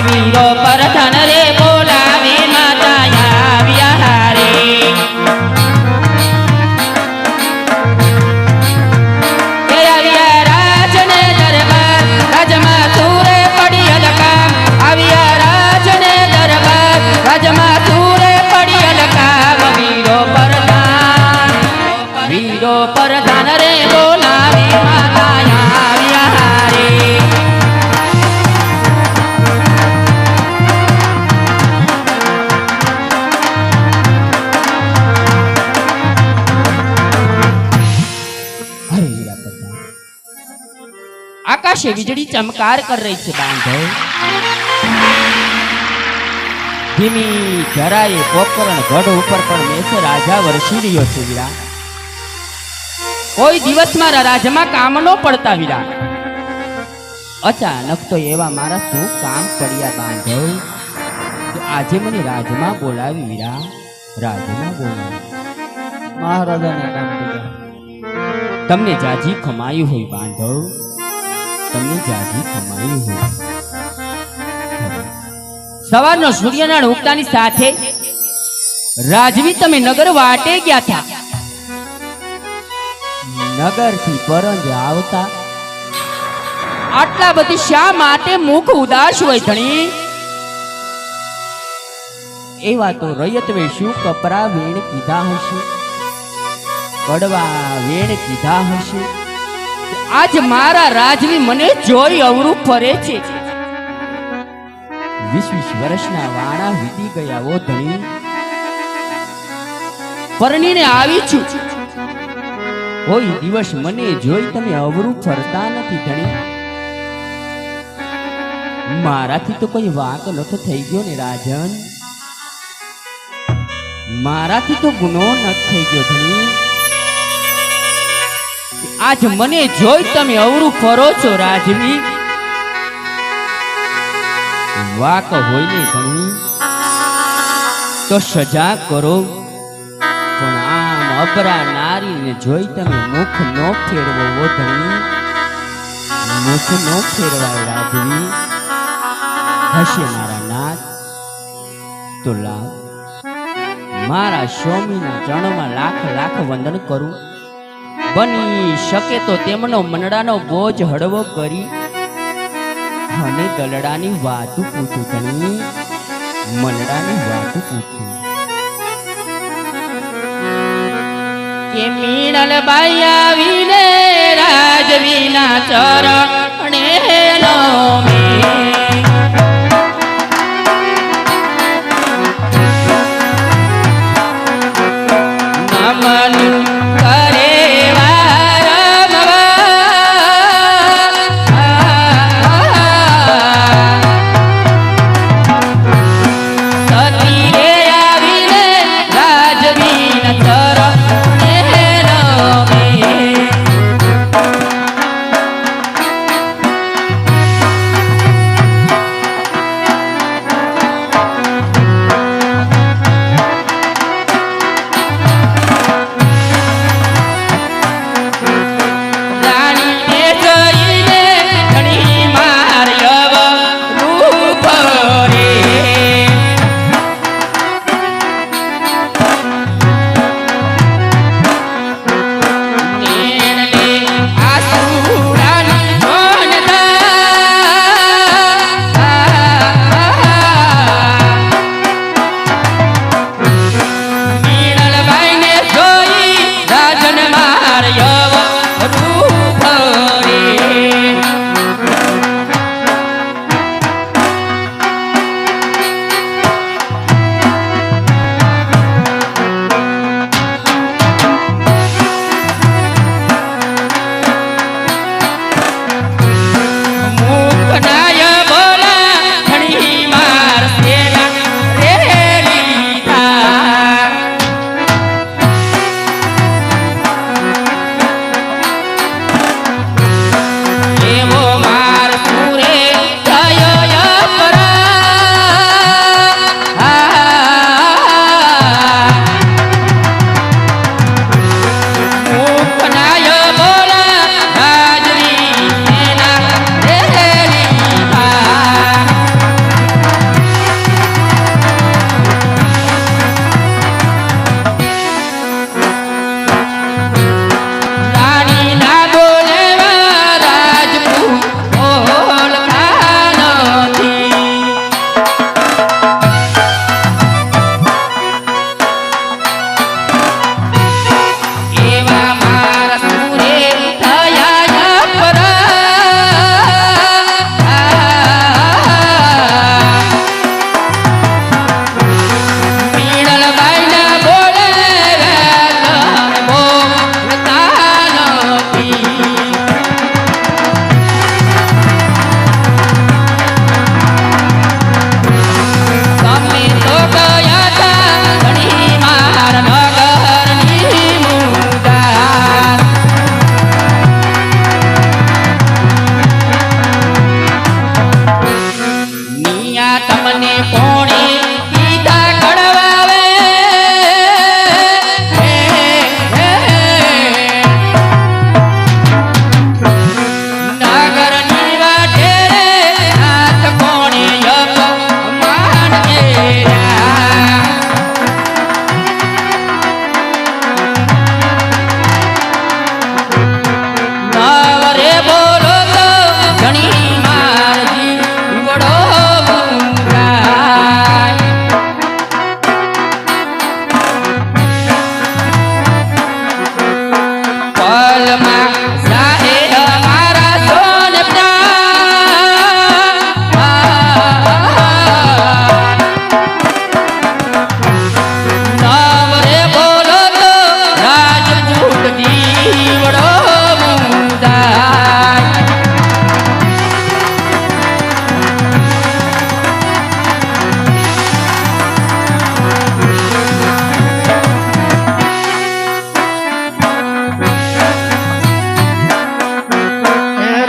વીરો પરધન રે બોલાવે માતા આવ્યા રે પરધાન રે બોલાવી માતા આવ્યા રે आकाशे वीजળી चमकार कर रही है बांधव धीमी धराए पोकरण गढ़ ऊपर पर मेष राजा वर्षी रह्यो छे वीरा कोई दिवस मारा राजमा काम न पड़ता वीरा अचानक तो एवा मारा शू काम पड़िया बांधव આજે મને રાજમાં બોલાવી વીરા રાજમાં બોલાવી મહારાજાને કામ કર્યા તમને જાજી કમાયું હોય બાંધવ તમને જાજી કમાયું હોય સવારનો સૂર્યનારાયણ ઉગતાની સાથે રાજવી તમે નગર વાટે ગયા હતા નગર થી પરંજ આવતા આટલા બધી શા માટે મુખ ઉદાસ હોય ધણી એવા તો રયતવે શું કપરા વેણ કીધા હશે કડવા વેણ કીધા હશે આજ મારા રાજવી મને જોઈ અવરું ફરે છે 20 વર્ષના વાણા વીતી ગયા ઓ ધણી પરણીને આવી છું કોઈ દિવસ મને જોઈ તમે અવરું ફરતા નથી ધણી મારાથી તો કોઈ વાંક નતો થઈ ગયો ને રાજન મારાથી તો ગુનો ન થઈ ગયો ધણી આજ મને જોઈ તમે અવરું ફરો છો રાજવી વાક હોય ને ધણી તો સજા કરો પણ આમ અબરા નારીને જોઈ તમે મુખ નો ફેરવો વો ધણી મુખ નો ફેરવાય રાજવી હશે મારા નાથ તો લાવ મારા સ્વામીના ચરણોમાં લાખ લાખ વંદન કરું બની શકે તો તેમનો મનડાનો બોજ હળવો કરી અને દલડાની વાતું પૂછું ધણી મનડાની વાતું પૂછું કે મીણલ બાઈ આવીને રાજવીના ચરણે નો અહીંયા તમને કોણે કીધા કડવાવે નાગરની વાટે હાથ કોણે અપમાન કર્યા નવરે બોલો તો ઘણી મારજી વડો મુંગાય પલમાં સાહે અમારા સોન નવરે બોલો તો રાજપૂત દીવડો મુંદાય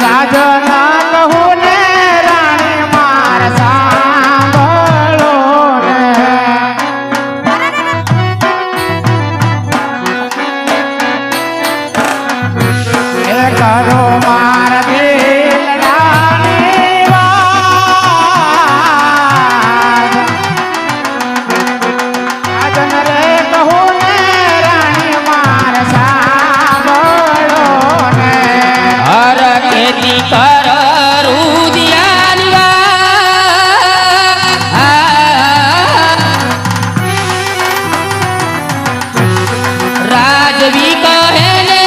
રાજના કહું ને રાણી માર સાંભળો ને કરો માર દિલડાની વાત રાજન રે કહું ને રાણી માર સાંભળો ને હર ખેતી કર રુદિયાની રાજવી કહે ને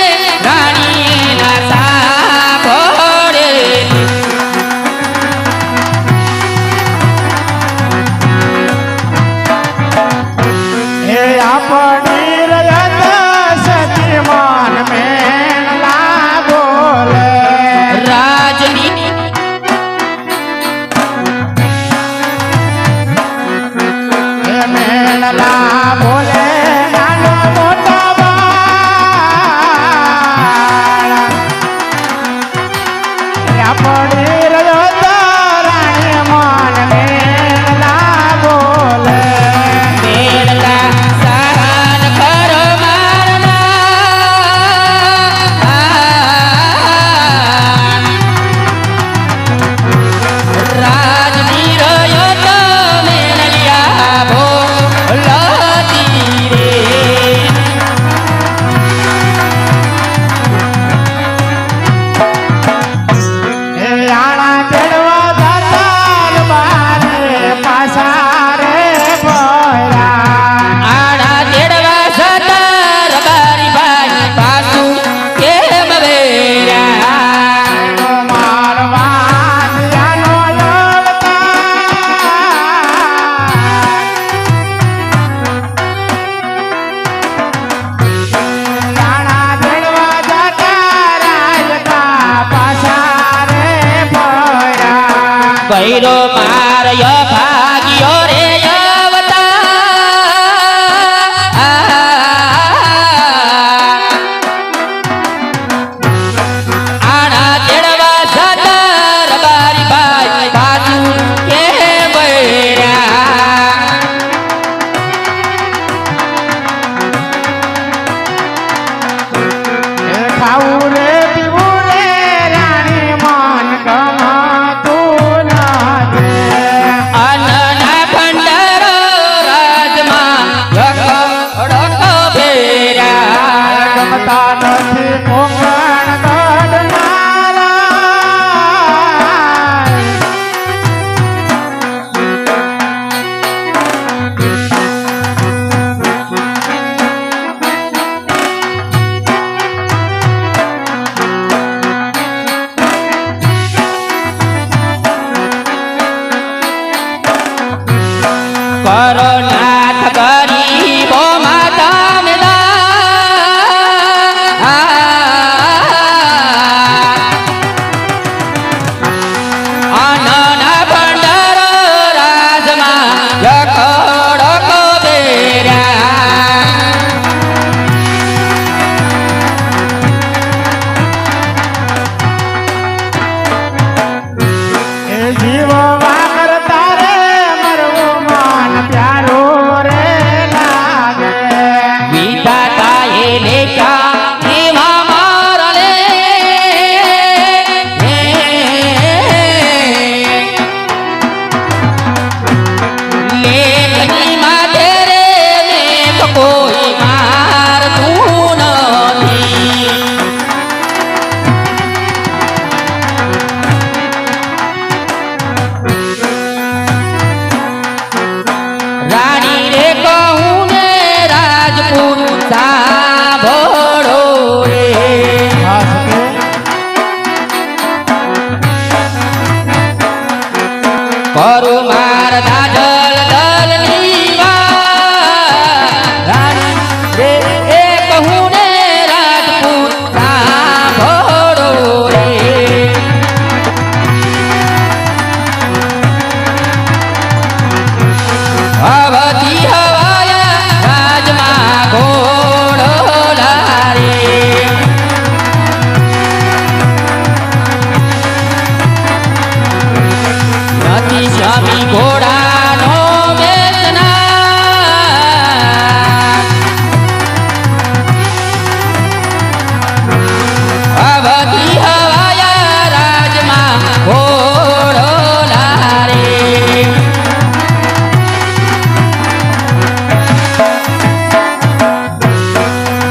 રાણી ના સાંભળે હે આપણી રયત સતી મન મેં લાગોલે રાજની હે મેં લાગોલે નાનો મોટો બાળ હે આપણી રયત રાણી મન મેં લાગોલે મેળલા સહન કરો મારના રાજની રહ્યો તો મેળલ્યા ભોલતી રે હે આણા તેડવા દાતાર બારે પાસા રે ભયા આડા તેડવા સતાર બારી બાઈ પાછું કેમ વેર્યા મારવાનિયાનો રાણા તેડવા દાતાર રાજતા પાસા રે ભયા ભૈરો મારય ભાગ્યો રે આણા તેડવા સતાર બારી બાઈ પાછું કેમ વેર્યા ખાવું રે પીવું રે રાણી મન ગમતું નથી અન્નના ભંડારો રાજમાં યકડકો ભેર્યા ગમતા નથી કોંકણ ગઢનારા કરો નાથ ગરીબો માતા અન્નના ભંડારો રાજમાં યકડકો ભેર્યા એ જીવવા કરતા રે કોઈ મારતું નથી. રાણી રે કહું ને રાજપૂત સાંભળો રે. ખાસ કે કરું માર દાદલ દલની વાત. રાણી રે એ કહું ને રાજપૂત સાંભળો રે. અવધી હવાયા રાજમાં ઘોડો લારે. નથી સ્વામી ઘોડાનો બેસનાર. અવધી હવાયા રાજમાં ઘોડો લારે.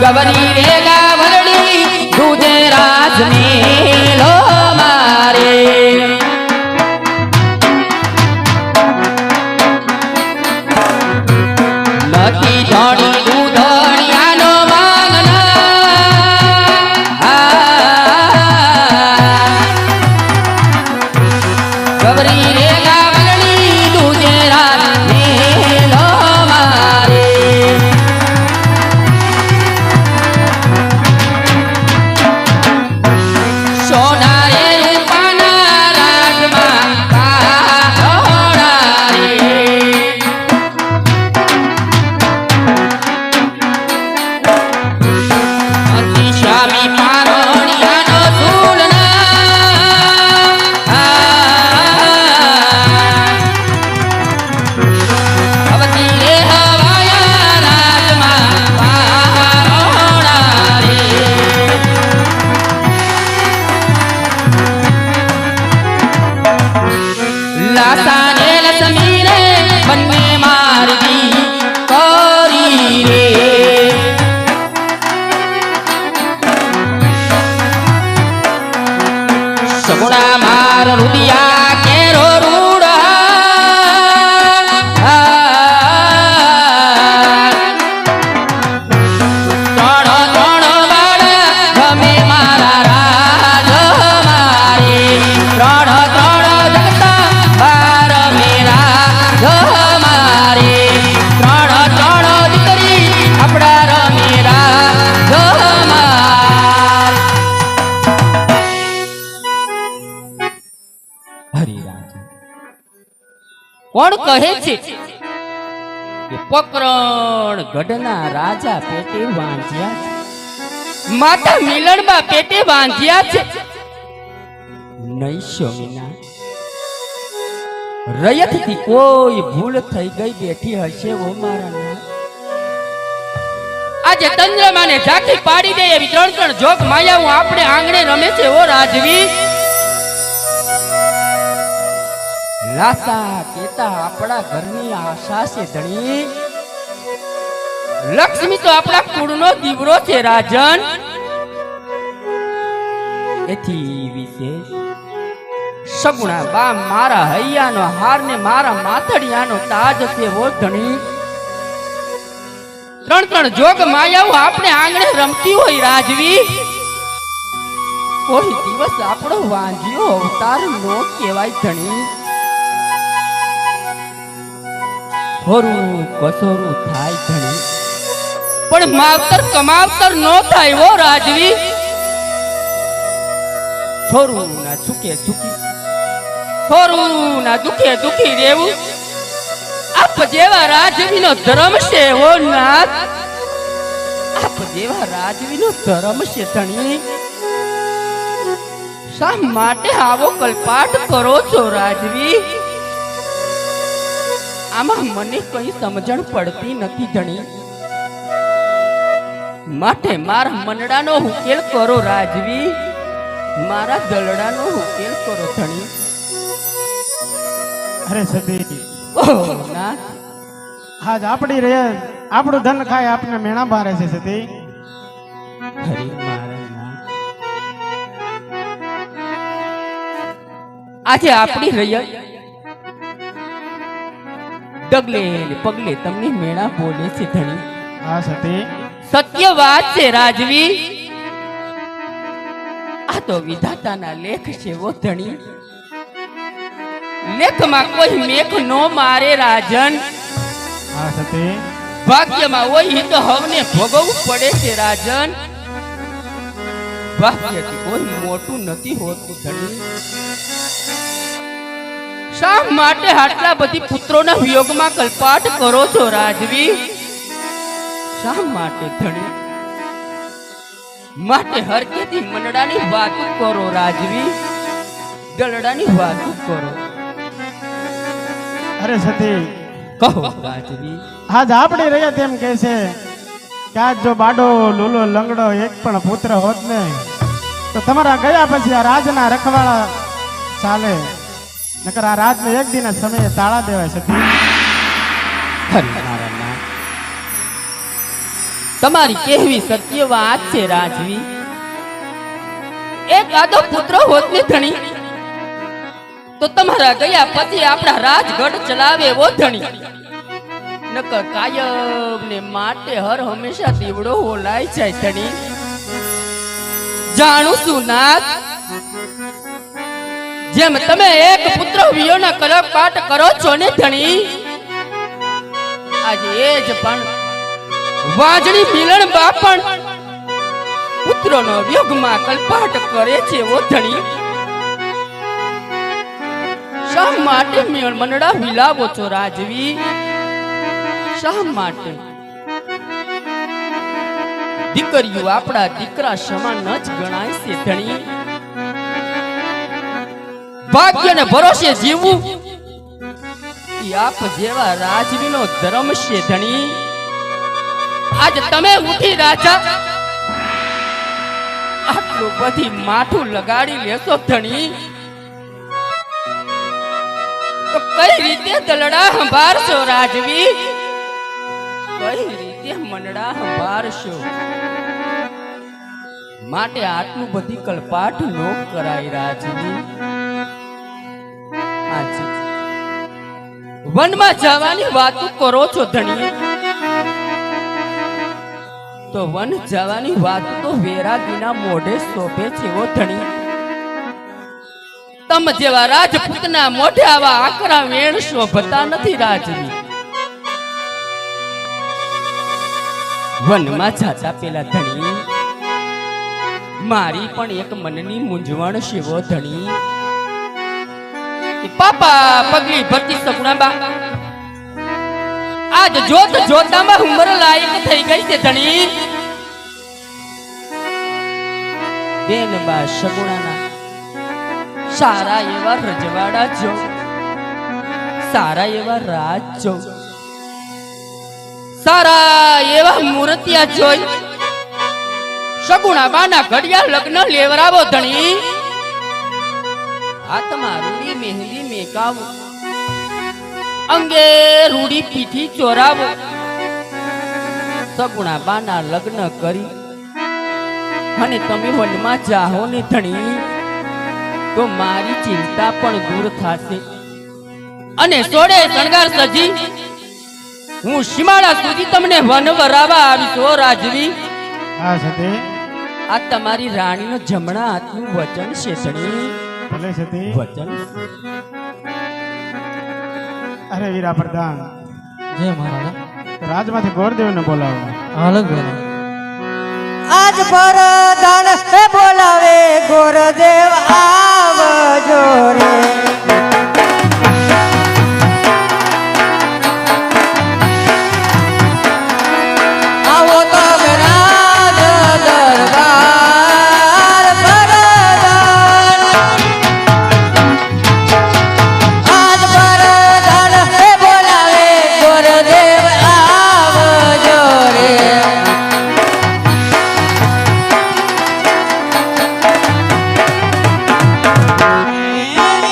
ગવરી રે ગાવરડી દૂધે રાજને લો મારે. નથી જાણી દૂધણિયાનો માંગના. ગવરી રે ગાવરડી દૂધે રાજને લો મારે. સોના રે રૂપાના રાજમાં કાળા રે. અતિ સ્વામી પારણિયાનો ઝૂલના. અવધી રે હવાયા રાજમાં પારણા રે. લાસાને લસમીને બંને મારવી કરી રે. સગુણા માર રુદિયા કેરો રૂડા. ત્રણ ત્રણ બાળ ગમે મારા રાજ મારે. ત્રણ ત્રણ જગતા બાર મેરા મારે. ત્રણ ત્રણ દીકરી આપણા રમેરા માર. હરિરાજ કોણ કહે છે કે પોકરણ ગઢના રાજા પેટે વાંધ્યા છે, માતા મિલણમાં પેટે વાંધ્યા છે. નહીં સ્વામીના, રયતથી કોઈ ભૂલ થઈ ગઈ બેઠી હશે ઓ મારા નાથ. આજે ચંદ્રમાને ઝાંખી પાડી દે એવી ત્રણ ત્રણ જોગ માયાઓ આપણે આંગણે રમે છે ઓ રાજવી. લાસા કેતા આપણા ઘરની આશા છે ધણી. લક્ષ્મી તો આપણા કુળનો દીવરો છે રાજન. એથી વિશેષ સગુણા બા મારા હૈયાનો હાર ને મારા માથડિયાનો તાજ છે ઓ ધણી. ત્રણ ત્રણ જોગ માયાઓ આપણે આંગણે રમતી હોય રાજવી. કોઈ દિવસ આપણો વાંજ્યો અવતાર નો કહેવાય ધણી. થોરું કસોરું થાય ધણી, પણ માવતર કમાવતર નો થાય ઓ રાજવી. થોરું ના સુખે સુખી, થોરું ના દુખે દુખી રહેવું આપ જેવા રાજવીનો ધર્મ છે ઓ નાથ. આપ જેવા રાજવીનો ધર્મ છે ધણી. શા માટે આવો કલ્પાટ કરો છો રાજવી? આમાં મને કઈ સમજણ પડતી નથી ધણી. માટે મારા મનડાનો ઉકેલ કરો રાજવી. મારા દલડાનો ઉકેલ કરો ધણી. અરે સતી ઓહ નાથ, આજ આપણી રે આપણું ધન ખાય આપને મેણા બારે છે સતી. હરે મારા નાથ. આજે આપણી રૈયત ડગલે ને પગલે તમને મેણા બોલે છે ધણી. હા સતી. સત્ય વાત છે રાજવી. આ તો વિધાતાના લેખ છે વો ધણી. લેખમાં કોઈ મેઘ નો મારે રાજન. હા સતી. ભાગ્યમાં હોય તો હવને ભોગવવું પડે છે રાજન. ભાગ્યથી કોઈ મોટું નથી હોતું ધણી. શા માટે આટલા બધી પુત્રોના વિયોગમાં કલ્પાટ કરો છો રાજવી? શા માટે ધણી? માટે હરકેથી મનડાની વાતો કરો રાજવી. દલડાની વાતો કરો. અરે સતી, કહો રાજવી. આજ આપણી રહ્યા તેમ કહે છે કે આજ જો બાડો લૂલો લંગડો એક પણ પુત્ર હોત ને તો તમારા ગયા પછી આ રાજના રખવાળા ચાલે, નકર આ રાજને એક દિન સમયે તાળા દેવાય સતી. હરે મારા નાથ. તમારી કહેવી સત્ય વાત છે રાજવી. એક આદો પુત્ર હોત ને ધણી તો તમારા ગયા પછી આપણા રાજગઢ ચલાવે એવો ધણી. નકર કાયમ ને માટે હર હંમેશા દીવડો ઓલાય જાય ધણી. જાણું છું નાથ, જેમ તમે એક પુત્ર વિયોના કલપાટ કરો છો ને ધણી, આજે એ જ પણ વાજણી મિલન બાપણ પુત્રોનો વિયોગમાં કલ્પાટ કરે છે ઓ ધણી. શા માટે મનડા વિલાવો છો રાજવી? શા માટે? દીકરીઓ આપણા દીકરા સમાન જ ગણાય છે ધણી. ભાગ્યને ભરોસે જીવવું એ આપ જેવા રાજવીનો ધર્મ છે ધણી. આજ તમે ઉઠી રાજા આટલું બધી માથું લગાડી લેશો ધણી તો કઈ રીતે દલડા સંભાળશો રાજવી? કઈ રીતે મનડા સંભાળશો? માટે આટલું બધી કલ્પાટ નો કરાય રાજવી. આજે વનમાં જવાની વાતો કરો છો ધણી, તો વન જવાની વાત તો વેરાગીના મોઢે શોભે છે ઓ ધણી. તમ જેવા રાજપૂતના મોઢે આવા આકરા વેણ શોભતા નથી રાજવી. વનમાં જાતા પેલા ધણી મારી પણ એક મનની મૂંઝવણ છે ઓ ધણી. પાપા પગલી ભરતી સગુણાબા આજ જોત જોતામાં ઉંમર લાયક થઈ ગઈ છે ધણી. બેનબા સગુણાના સારા એવા રજવાડા જો, સારા એવા રાજ જો, સારા એવા મૂર્તિયા જોઈ સગુણાબાના ઘડિયા લગ્ન લેવરાવો ધણી. હાથમાં રૂડી મહેંદી મેકાવો, અંગે રૂડી પીઠી ચોરાવો. સગુણાબાના લગ્ન કરી અને તમે વનમાં જાહો ને ધણી તો મારી ચિંતા પણ દૂર થશે. અને સોડે શણગાર સજી હું સીમાડા સુધી તમને વન વરાવા આવીશ ઓ રાજવી. હા સતી. આ તમારી રાણીનો જમણા હાથનું વચન છે ધણી. ભલે સતી. વચન. અરે વીરા પ્રધાન, જય મહારાજ. રાજમાંથી ગોરદેવને બોલાવો. અલગ બોલો. આજ પરદાન બોલાવે ગોરદેવ આવજો રે. આવો તો રાજ દરબાર પરદાન. આજ પરદાન બોલાવે ગોરદેવ આવજો રે.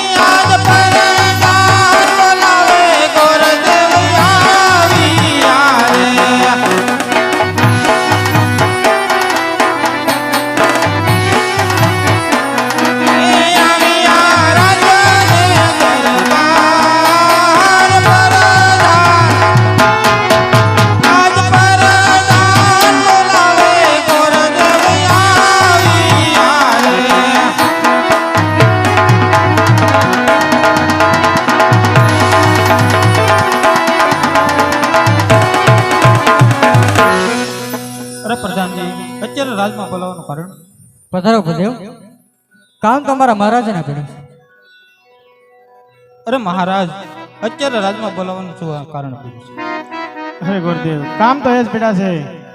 આજ અત્યારે રાજમાં બોલાવવાનું કારણ? પધારો ભદેવ. કામ તમારા મહારાજાને પડ્યું છે. અરે મહારાજ, અત્યારે રાજમાં બોલાવવાનું શું કારણ પૂછ્યું છે? અરે ગુરુદેવ, કામ તો એ જ પીડા છે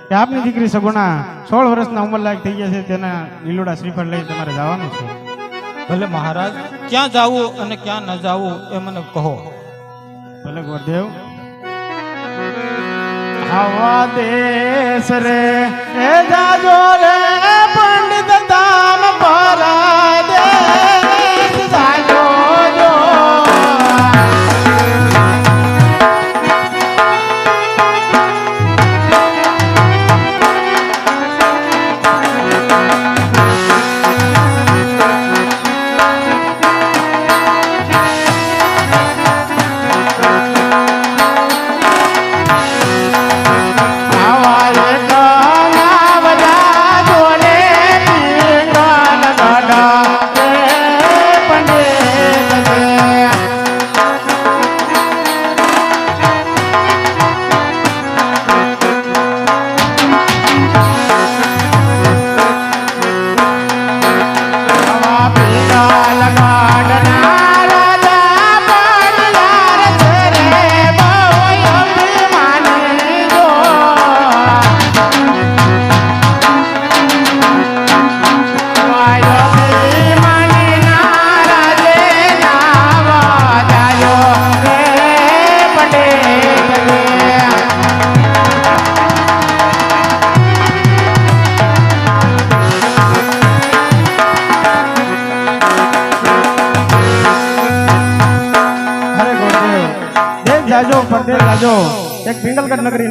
કે આપની દીકરી સગુણા 16 વર્ષના ઉંમર લાયક થઈ ગયા છે. તેના લીલુડા શ્રીફળ લઈ તમારે જવાનું છે. ભલે મહારાજ, ક્યાં જાવું અને ક્યાં ન જાવું એ મને કહો. ભલે ગુરુદેવ. આવા દેશ રે એ જાજો રે પંડિત ધામ પરદેશ જાજો જો. જાજો પરદેશ જાજો. એક પિંગલગઢ નગરી